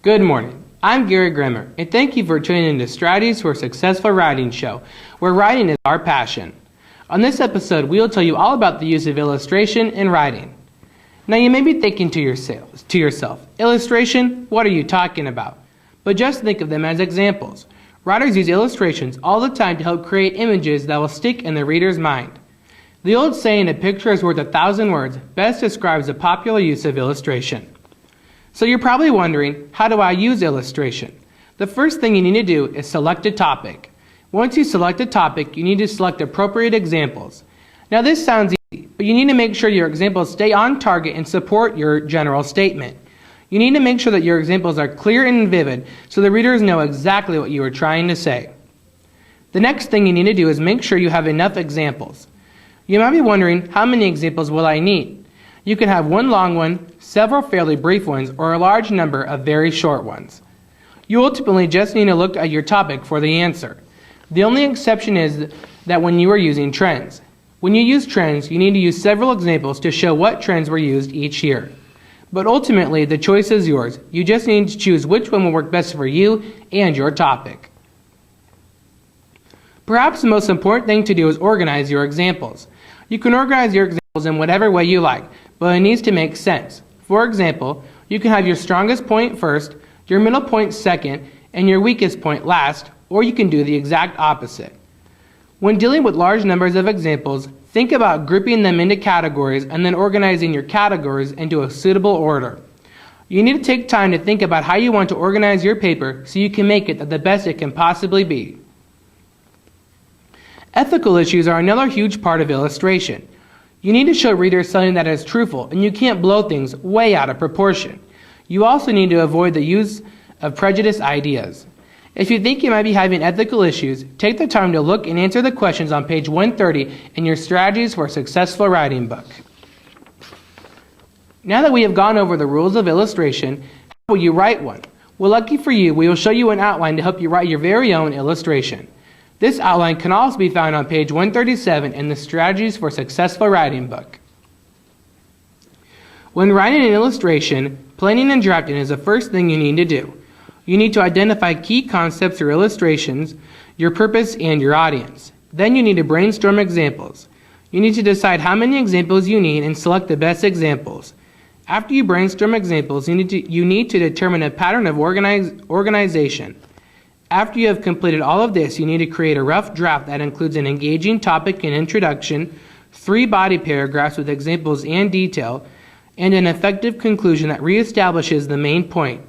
Good morning. I'm Gary Grimmer, and thank you for tuning in to Strategies for a Successful Writing Show, where writing is our passion. On this episode, we will tell you all about the use of illustration in writing. Now, you may be thinking to yourself, illustration? What are you talking about? But just think of them as examples. Writers use illustrations all the time to help create images that will stick in the reader's mind. The old saying, a picture is worth 1,000 words, best describes the popular use of illustration. So you're probably wondering, how do I use illustration? The first thing you need to do is select a topic. Once you select a topic, you need to select appropriate examples. Now this sounds easy, but you need to make sure your examples stay on target and support your general statement. You need to make sure that your examples are clear and vivid so the readers know exactly what you are trying to say. The next thing you need to do is make sure you have enough examples. You might be wondering, how many examples will I need? You can have one long one, several fairly brief ones, or a large number of very short ones. You ultimately just need to look at your topic for the answer. The only exception is that when you are using trends. When you use trends, you need to use several examples to show what trends were used each year. But ultimately, the choice is yours. You just need to choose which one will work best for you and your topic. Perhaps the most important thing to do is organize your examples. You can organize your examples in whatever way you like, but it needs to make sense. For example, you can have your strongest point first, your middle point second, and your weakest point last, or you can do the exact opposite. When dealing with large numbers of examples, think about grouping them into categories and then organizing your categories into a suitable order. You need to take time to think about how you want to organize your paper so you can make it the best it can possibly be. Ethical issues are another huge part of illustration. You need to show readers something that is truthful, and you can't blow things way out of proportion. You also need to avoid the use of prejudiced ideas. If you think you might be having ethical issues, take the time to look and answer the questions on page 130 in your Strategies for a Successful Writing book. Now that we have gone over the rules of illustration, how will you write one? Well, lucky for you, we will show you an outline to help you write your very own illustration. This outline can also be found on page 137 in the Strategies for Successful Writing book. When writing an illustration, planning and drafting is the first thing you need to do. You need to identify key concepts or illustrations, your purpose, and your audience. Then you need to brainstorm examples. You need to decide how many examples you need and select the best examples. After you brainstorm examples, you need to determine a pattern of organization. After you have completed all of this, you need to create a rough draft that includes an engaging topic and introduction, 3 body paragraphs with examples and detail, and an effective conclusion that reestablishes the main point.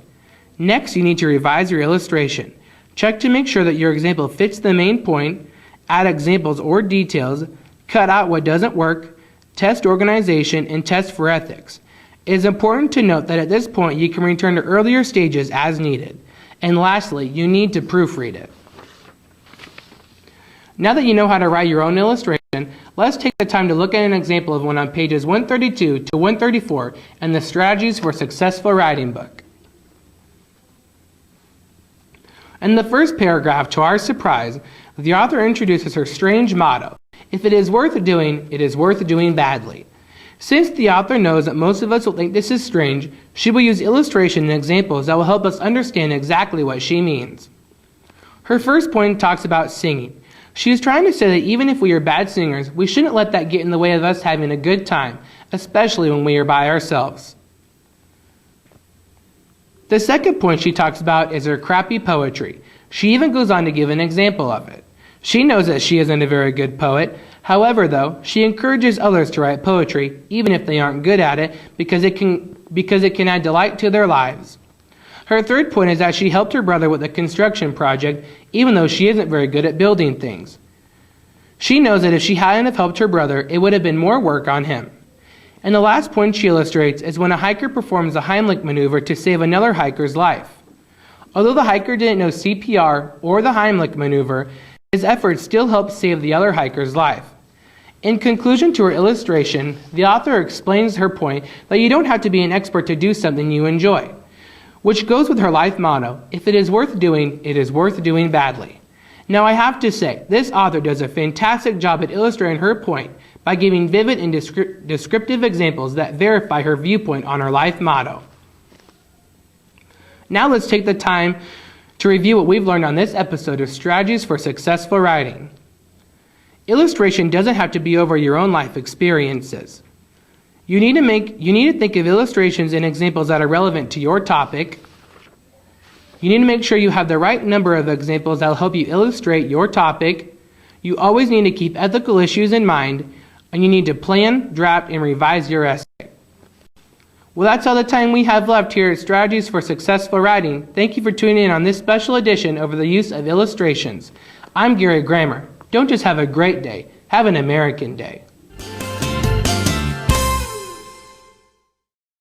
Next, you need to revise your illustration. Check to make sure that your example fits the main point, add examples or details, cut out what doesn't work, test organization, and test for ethics. It is important to note that at this point you can return to earlier stages as needed. And lastly, you need to proofread it. Now that you know how to write your own illustration, let's take the time to look at an example of one on pages 132 to 134 in the Strategies for Successful Writing book. In the first paragraph, to our surprise, the author introduces her strange motto: if it is worth doing, it is worth doing badly. Since the author knows that most of us will think this is strange, she will use illustration and examples that will help us understand exactly what she means. Her first point talks about singing. She is trying to say that even if we are bad singers, we shouldn't let that get in the way of us having a good time, especially when we are by ourselves. The second point she talks about is her crappy poetry. She even goes on to give an example of it. She knows that she isn't a very good poet. However, though, she encourages others to write poetry, even if they aren't good at it, because it can add delight to their lives. Her third point is that she helped her brother with a construction project, even though she isn't very good at building things. She knows that if she hadn't have helped her brother, it would have been more work on him. And the last point she illustrates is when a hiker performs a Heimlich maneuver to save another hiker's life. Although the hiker didn't know CPR or the Heimlich maneuver, his efforts still helped save the other hiker's life. In conclusion to her illustration, the author explains her point that you don't have to be an expert to do something you enjoy, which goes with her life motto: if it is worth doing, it is worth doing badly. Now I have to say, this author does a fantastic job at illustrating her point by giving vivid and descriptive examples that verify her viewpoint on her life motto. Now let's take the time to review what we've learned on this episode of Strategies for Successful Writing. Illustration doesn't have to be over your own life experiences. You need to think of illustrations and examples that are relevant to your topic. You need to make sure you have the right number of examples that will help you illustrate your topic. You always need to keep ethical issues in mind, and you need to plan, draft, and revise your essay. Well, that's all the time we have left here at Strategies for Successful Writing. Thank you for tuning in on this special edition over the use of illustrations. I'm Gary Grammer. Don't just have a great day, have an American day.